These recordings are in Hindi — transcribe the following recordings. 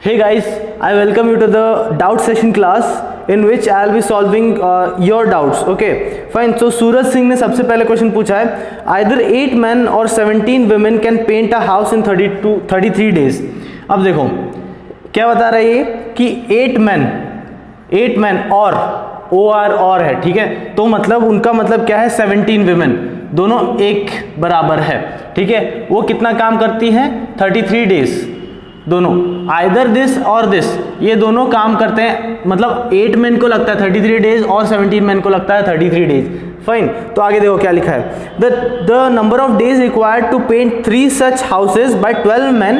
Hey guys, I welcome you to the doubt session class in which I will be solving your doubts. Okay, fine. So Suraj Singh ने सबसे पहले क्वेश्चन पूछा है, either 8 men or 17 women can paint a house in 33 days. अब देखो क्या बता रहा है ये कि 8 men और है, ठीक है, तो मतलब उनका मतलब क्या है 17 women, दोनों एक बराबर है, ठीक है। वो कितना काम करती हैं 33 डेज, दोनों आइदर दिस और दिस, ये दोनों काम करते हैं, मतलब 8 मैन को लगता है 33 डेज और 17 मैन को लगता है 33 डेज। फाइन, तो आगे देखो क्या लिखा है, the number of days required to paint 3 such houses by 12 men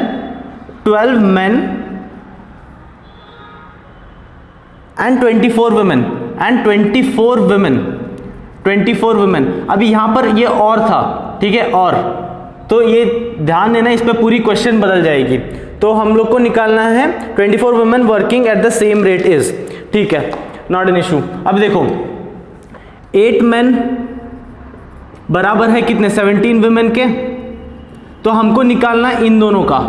and 24 women। अभी यहां पर ये और था, ठीक है, और तो ये ध्यान देना, इस पे पूरी क्वेश्चन बदल जाएगी। तो हम लोग को निकालना है 24 women working at the same rate is, ठीक है, नॉट एन इशू। अब देखो 8 मैन बराबर है कितने 17 वुमेन के, तो हमको निकालना है इन दोनों का,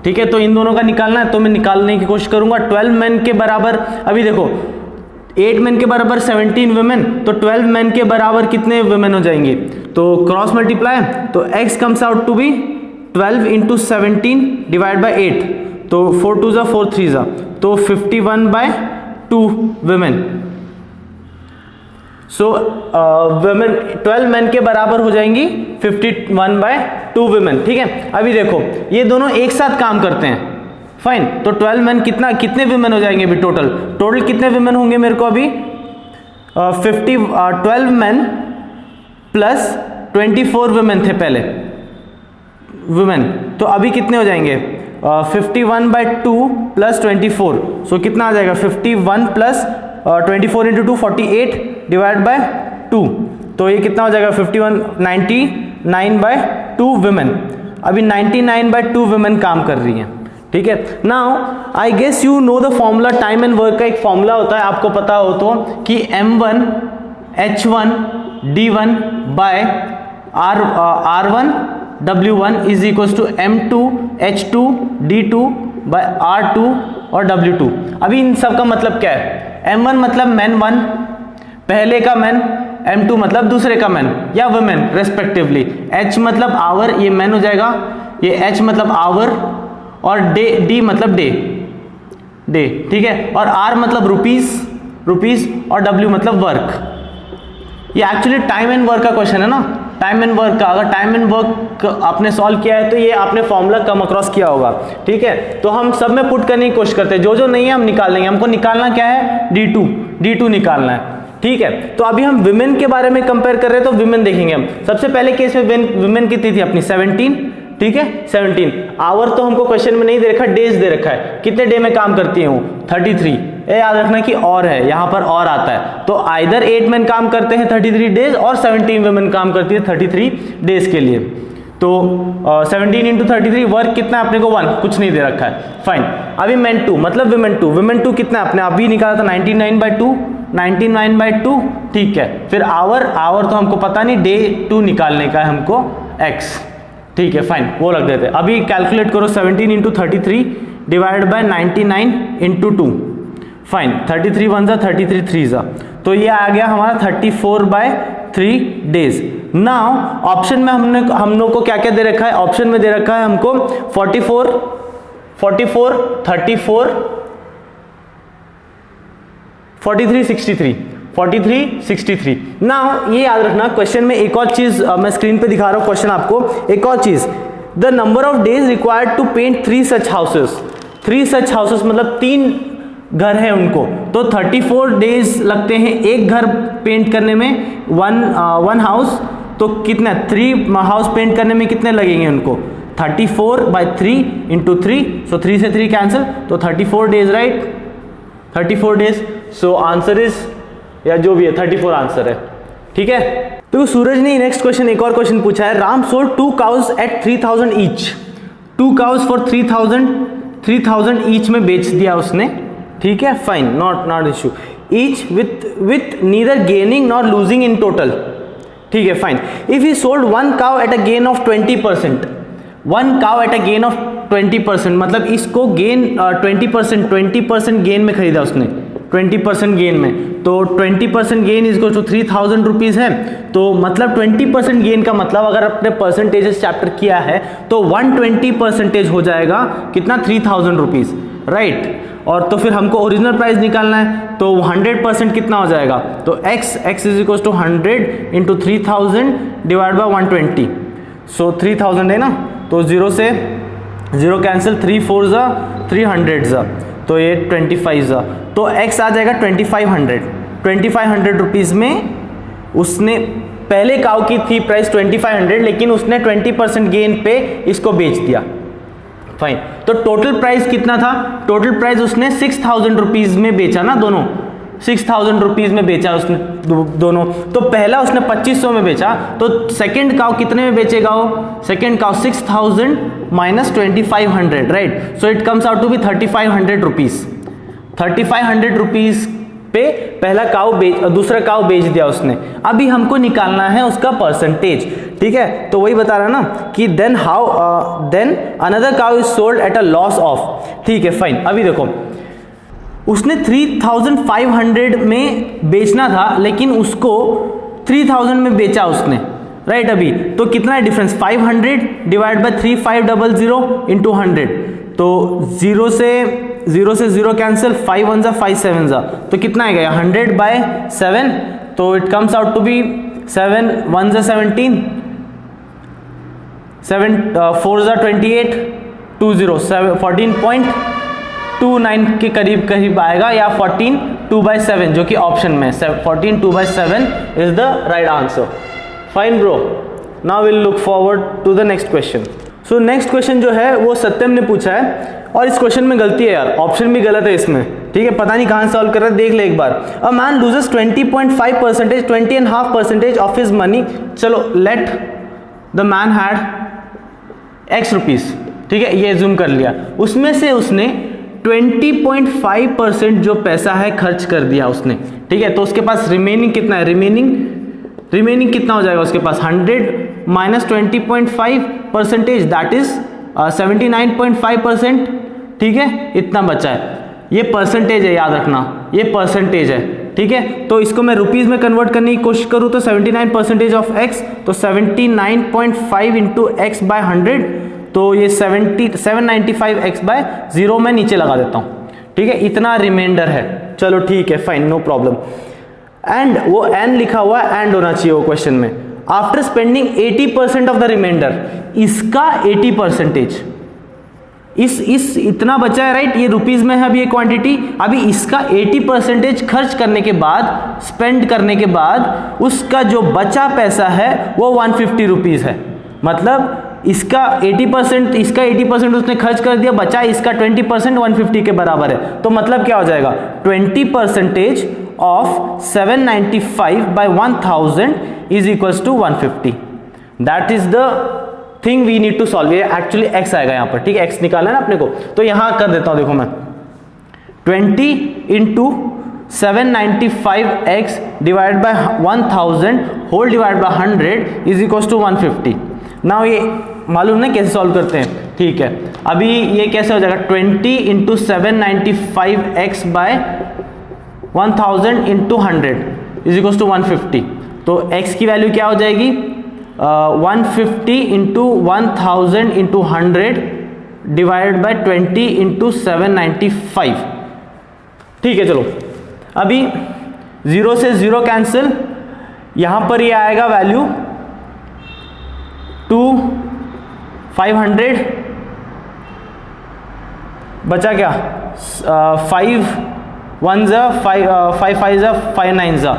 ठीक है, तो इन दोनों का निकालना है, तो मैं निकालने की कोशिश करूंगा। 12 मैन के बराबर, अभी देखो 8 मैन के बराबर 17 वुमेन, तो 12 मैन के बराबर कितने वुमेन हो जाएंगे, तो क्रॉस मल्टीप्लाई, तो x comes out to be 12 into 17 divide by 8, तो 4 2 ज़ा 4 3 ज़ा, तो 51/2 वुमेन। सो वुमेन 12 मैन के बराबर हो जाएंगी 51/2 वुमेन, ठीक है। अभी देखो ये दोनों एक साथ काम करते हैं, फाइन, तो 12 मैन कितने वुमेन हो जाएंगे अभी टोटल कितने वुमेन होंगे मेरे को अभी 12 मैन प्लस 24 वुमेन थे पहले वुमेन, तो अभी कितने हो जाएंगे 51/2 प्लस 24, सो कितना आ जाएगा 51 प्लस 24 इंटू 2 48 डिवाइड बाय 2, तो ये कितना हो जाएगा 99/2 वुमेन। अभी 99/2 वुमेन काम कर रही हैं, ठीक है। Now I guess you know the formula, time and work का एक फॉर्मूला होता है, आपको पता हो तो, कि M1 H1 D1 by R1 W1 is equal to M2 H2 D2 by R2 और W2। अभी इन सब का मतलब क्या है, M1 मतलब मैन 1 पहले का मैन, M2 मतलब दूसरे का मैन या वुमेन रेस्पेक्टिवली, H मतलब आवर, ये मैन हो जाएगा, ये H मतलब आवर, और D मतलब डे, ठीक है, और R मतलब रुपीस और W मतलब वर्क। ये एक्चुअली टाइम एंड वर्क का क्वेश्चन है ना, टाइम एंड वर्क का, अगर टाइम एंड वर्क आपने सॉल्व किया है तो ये आपने फॉर्मूला कम अक्रॉस किया होगा, ठीक है। तो हम सब में पुट करने की कोशिश करते हैं, जो नहीं है हम निकाल लेंगे, हमको निकालना क्या है D2 निकालना है, ठीक है। तो अभी हम विमेन के बारे में कंपेयर कर रहे हैं, तो विमेन देखेंगे हम। सबसे पहले केस में विमेन कितनी थी अपनी 17, ठीक है, 17। आवर तो हमको क्वेश्चन में नहीं दे रखा, डेज दे रखा है, कितने डे में काम करती है वो 33, ये याद रखना कि और है, यहां पर और आता है, तो आइदर 8 मैन काम करते हैं 33 डेज और 17 वुमेन काम करती है 33 डेज के लिए। तो 17 इंटू 33 वर्क कितना है अपने को 1, कुछ नहीं दे रखा है, फाइन। अभी मैन 2 मतलब वुमेन 2 कितना है, अपने अभी निकाला था 99/2, ठीक है। फिर आवर तो हमको पता नहीं, डे 2 निकालने का है हमको x, ठीक है, फाइन, वो रख देते हैं। अभी कैलकुलेट करो 17 into 33 divide by 99 into 2, fine, 33 1 ज़ा 33 3 ज़ा, तो ये आ गया हमारा 34/3 डेज। नाउ ऑप्शन में हम लोग को क्या क्या दे रखा है, ऑप्शन में दे रखा है हमको 44 34 43 63। नाउ ये याद रखना, क्वेश्चन में एक और चीज मैं स्क्रीन पे दिखा रहा हूं क्वेश्चन आपको, एक और चीज, the number of days required to paint 3 such houses मतलब 3 घर है उनको, तो 34 डेज लगते हैं एक घर पेंट करने में, वन हाउस, तो कितना 3 हाउस पेंट करने में कितने लगेंगे उनको 34/3 इंटू 3, सो 3 से 3 कैंसिल, तो 34 days, right, 34 days. So answer is, या जो भी है 34 आंसर है, ठीक है। तो सूरज ने नेक्स्ट क्वेश्चन एक और क्वेश्चन पूछा है, Ram sold 2 cows at 3000 each, 2 cows for 3000 each में बेच दिया उसने, ठीक है, fine, not issue, each with neither gaining not losing in total, ठीक है, fine. If he sold 1 cow at a gain of 20%, 1 cow at a gain of 20%, मतलब इसको गेन 20% गेन में खरीदा उसने, 20% गेन में, तो 20% gain is equal to 3000 rupees है। तो मतलब 20% गेन का मतलब अगर अपने परसेंटेजेस चैप्टर किया है तो 120% हो जाएगा कितना, 3000 रुपीज़, राइट। और तो फिर हमको ओरिजिनल प्राइस निकालना है, तो 100% कितना हो जाएगा, तो x is equal to 100 into 3000 divide by 120, so 3000 है ना, तो 0 से 0 कैंसिल, 3 4 ज़ा 300 ज़ा, तो ये 25 ज़ा, तो x आ जाएगा 2500 रुपीज़ में। उसने पहले काऊ की थी प्राइस 2500, लेकिन उसने 20% गेन पे इसको बेच दिया, फाइन। तो टोटल प्राइस कितना था, टोटल प्राइस उसने 6000 रुपीज़ में बेचा ना, दोनों 6000 रुपीज़ में बेचा उसने दोनों। तो पहला उसने 2500 में बेचा, तो सेकंड काउ कितने में बेचेगा वो, second cow 6000 minus 2500, right. So it comes out to be 3500 rupees. 3500 rupees पे पहला काउ दूसरा काउ बेच दिया उसने। अभी हमको निकालना है उसका परसेंटेज, ठीक है। तो वही बता रहा ना कि then another cow is sold at a loss of, ठीक है, फाइन। अभी देखो उसने 3500 में बेचना था, लेकिन उसको 3000 में बेचा उसने, राइट। अभी तो कितना है डिफरेंस, 500 डिवाइड बाय 3500 इंटू 100, तो 0 से 0 कैंसिल, 5 1 ज़ा 5 7 ज़ा, तो कितना आएगा 100 बाय 7, तो it comes out to be 7 1 ज़ा 17, 7 4 ज़ा 28, 20 14.29 के करीब आएगा, या 14 2/7 जो कि ऑप्शन में 14 2/7 is the right answer. Fine bro, now will look forward to the next question. So next question जो है वो सत्यम ने पूछा है, और इस क्वेश्चन में गलती है यार, ऑप्शन भी गलत है इसमें, ठीक है। पता नहीं कहाँ सॉल्व कर रहा है, देख ले एक बार। A man loses 20.5%, 20.5% of his money, चलो let the man had x rupees, ठीक है, ये जूम कर लिया। उसमें से उसने 20.5% जो पैसा है खर्च कर दिया उसने, ठीक है। तो उसके पास रिमेनिंग कितना है, रिमेनिंग कितना हो जाएगा उसके पास, 100 माइनस 20.5%, दैट इज 79.5%, ठीक है, इतना बचा है। ये परसेंटेज है, याद रखना, ये परसेंटेज है, ठीक है। तो इसको मैं रुपीज़ में कन्वर्ट करने की कोशिश करूँ तो 79% ऑफ x, तो 79.5 इंटू एक्स बाय 100, तो ये 795x बाय 0 में नीचे लगा देता हूँ, ठीक है। इतना रिमाइंडर है, चलो ठीक है, फाइन, नो प्रॉब्लम। एंड वो एन लिखा हुआ है, एंड होना चाहिए वो क्वेश्चन में। After spending 80% of the reminder, इसका 80%, इस इतना बचा है, राइट। ये रुपीज में है अभी ये क्वांटिटी, अभी इसका 80% खर्च करने के बाद, स्पेंड करने के बाद, उसका जो बचा पैसा है वो 150 रुपीज़ है। मतलब इसका 80% उसने खर्च कर दिया, बचा इसका 20% 150 के बराबर है। तो मतलब क्या हो जाएगा, 20% of 795 by 1000 is equals to 150। That is the thing we need to solve. ये एक्चुअली x आएगा यहाँ पर, ठीक है, x निकालना है ना अपने को। तो यहाँ कर देता हूँ, देखो मैं 20 into 795x divide by 1000 whole divide by 100 is equals to 150। Now ये मालूम नहीं कैसे सॉल्व करते हैं, ठीक है। अभी ये कैसे हो जाएगा, 20 into 795x by 1000 into 100 is equals to 150। तो x की वैल्यू क्या हो जाएगी, 150 into 1000 into 100 divide by 20 into 795, ठीक है। चलो अभी 0 से 0 कैंसिल, यहाँ पर ये आएगा वैल्यू 500, बचा क्या 5 1 ज़ा 5 5 ज़ा 5 9 ज़ा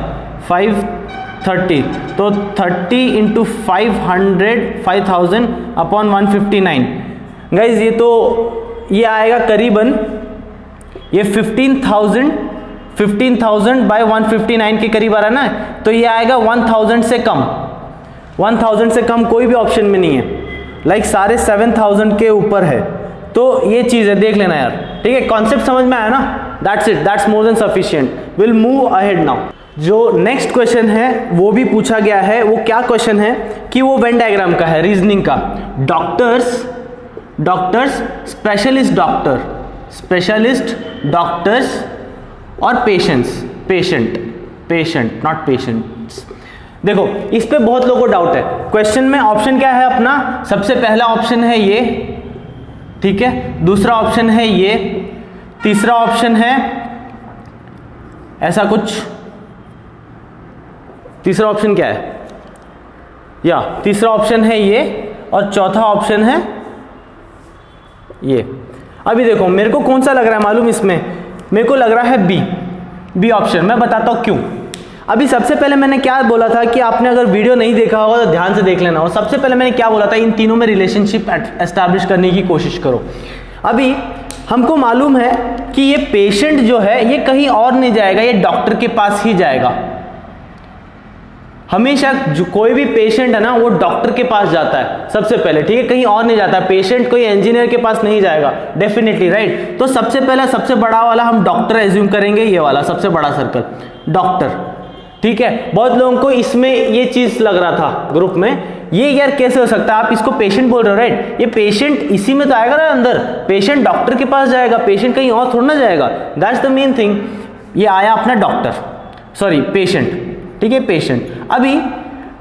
530, तो 30 इंटू 5000 अपॉन 159। गाइज ये तो ये आएगा करीबन ये 15,000 बाय 159 के करीब आ रहा है ना, तो ये आएगा 1000 से कम, 1000 से कम कोई भी ऑप्शन में नहीं है, लाइक सारे 7000 के ऊपर है। तो ये चीज़ है, देख लेना यार, ठीक है। कॉन्सेप्ट समझ में आया ना, that's it, that's more than sufficient. Will move ahead now. जो नेक्स्ट क्वेश्चन है वो भी पूछा गया है। वो क्या क्वेश्चन है कि वो वेन डायग्राम का है, रीजनिंग का। Doctors, specialist doctor, specialist doctors और पेशेंट्स, पेशेंट नॉट पेशेंट्स। देखो इस पे बहुत लोगों को डाउट है। क्वेश्चन में ऑप्शन क्या है अपना, सबसे पहला ऑप्शन है ये, ठीक है, दूसरा ऑप्शन है ये, तीसरा ऑप्शन है ऐसा कुछ, तीसरा ऑप्शन क्या है, या तीसरा ऑप्शन है ये और चौथा ऑप्शन है ये। अभी देखो मेरे को कौन सा लग रहा है मालूम, इसमें मेरे को लग रहा है बी ऑप्शन। मैं बताता हूं क्यों। अभी सबसे पहले मैंने क्या बोला था कि आपने अगर वीडियो नहीं देखा होगा तो ध्यान से देख लेना हो। सबसे पहले मैंने क्या बोला था, इन तीनों में रिलेशनशिप एस्टैब्लिश करने की कोशिश करो। अभी हमको मालूम है कि ये पेशेंट जो है ये कहीं और नहीं जाएगा, ये डॉक्टर के पास ही जाएगा। हमेशा जो कोई भी पेशेंट है ना वो डॉक्टर के पास जाता है सबसे पहले, ठीक है, कहीं और नहीं जाता। पेशेंट कोई इंजीनियर के पास नहीं जाएगा डेफिनेटली, राइट। तो सबसे पहला सबसे बड़ा वाला हम डॉक्टर एज्यूम करेंगे, ये वाला सबसे बड़ा सर्कल डॉक्टर, ठीक है। बहुत लोगों को इसमें ये चीज लग रहा था ग्रुप में, ये यार कैसे हो सकता है, आप इसको पेशेंट बोल रहे हो, राइट। ये पेशेंट इसी में तो आएगा ना अंदर, पेशेंट डॉक्टर के पास जाएगा, पेशेंट कहीं और थोड़ा ना जाएगा। That's the main thing. ये आया अपना डॉक्टर, सॉरी पेशेंट, ठीक है, पेशेंट। अभी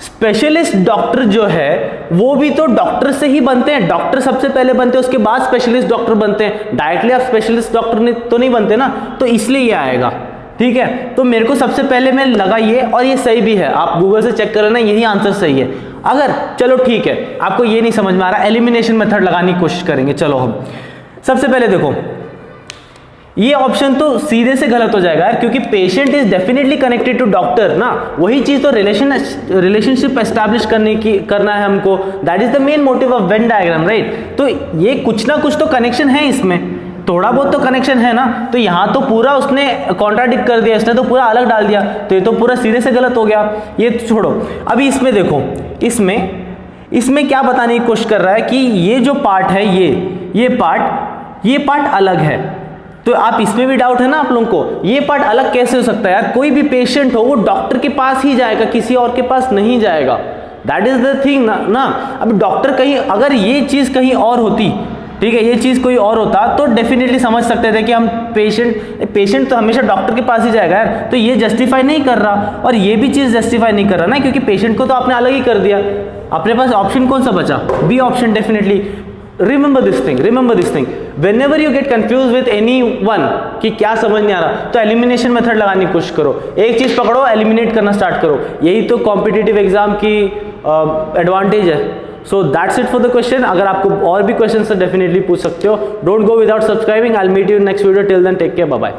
स्पेशलिस्ट डॉक्टर जो है वो भी तो डॉक्टर से ही बनते हैं, डॉक्टर सबसे पहले बनते हैं उसके बाद स्पेशलिस्ट डॉक्टर बनते हैं। डायरेक्टली आप स्पेशलिस्ट डॉक्टर तो नहीं बनते ना, तो इसलिए ये आएगा, ठीक है। तो मेरे को सबसे पहले में लगा ये, और ये सही भी है, आप गूगल से चेक कर लेना, यही आंसर सही है। अगर चलो ठीक है आपको ये नहीं समझ में आ रहा, एलिमिनेशन मेथड लगाने की कोशिश करेंगे। चलो हम सबसे पहले देखो ये ऑप्शन तो सीधे से गलत हो जाएगा यार, क्योंकि patient is definitely connected to doctor ना, वही चीज तो रिलेशनशिप एस्टैब्लिश करना है हमको। That is the main motive of Venn diagram, right. तो ये कुछ ना कुछ तो कनेक्शन है इसमें, थोड़ा बहुत तो कनेक्शन है ना। तो यहाँ तो पूरा उसने कॉन्ट्राडिक्ट कर दिया, इसने तो पूरा अलग डाल दिया, तो ये तो पूरा सीधे से गलत हो गया। ये छोड़ो, अभी इसमें देखो, इसमें क्या बताने की कोशिश कर रहा है कि ये जो पार्ट है ये पार्ट अलग है। तो आप इसमें भी डाउट है ना आप लोगों को, ये पार्ट अलग कैसे हो सकता है यार। कोई भी पेशेंट हो वो डॉक्टर के पास ही जाएगा, किसी और के पास नहीं जाएगा। दैट इज द थिंग ना। अब डॉक्टर कहीं, अगर ये चीज कहीं और होती, ठीक है, ये चीज कोई और होता तो डेफिनेटली समझ सकते थे कि हम पेशेंट तो हमेशा डॉक्टर के पास ही जाएगा यार। तो ये जस्टिफाई नहीं कर रहा, और ये भी चीज जस्टिफाई नहीं कर रहा ना, क्योंकि पेशेंट को तो आपने अलग ही कर दिया। अपने पास ऑप्शन कौन सा बचा, B option definitely. Remember this thing, whenever you get confused with anyone कि क्या समझ नहीं आ रहा, तो एलिमिनेशन मेथड लगाने की कोशिश करो। एक चीज पकड़ो, एलिमिनेट करना स्टार्ट करो। यही तो कॉम्पिटिटिव एग्जाम की एडवांटेज है। So that's it for the question. अगर आपको और भी क्वेश्चन तो डेफिनेटली पूछ सकते हो। Don't go without subscribing. I will meet you in next video. Till then take care, bye bye.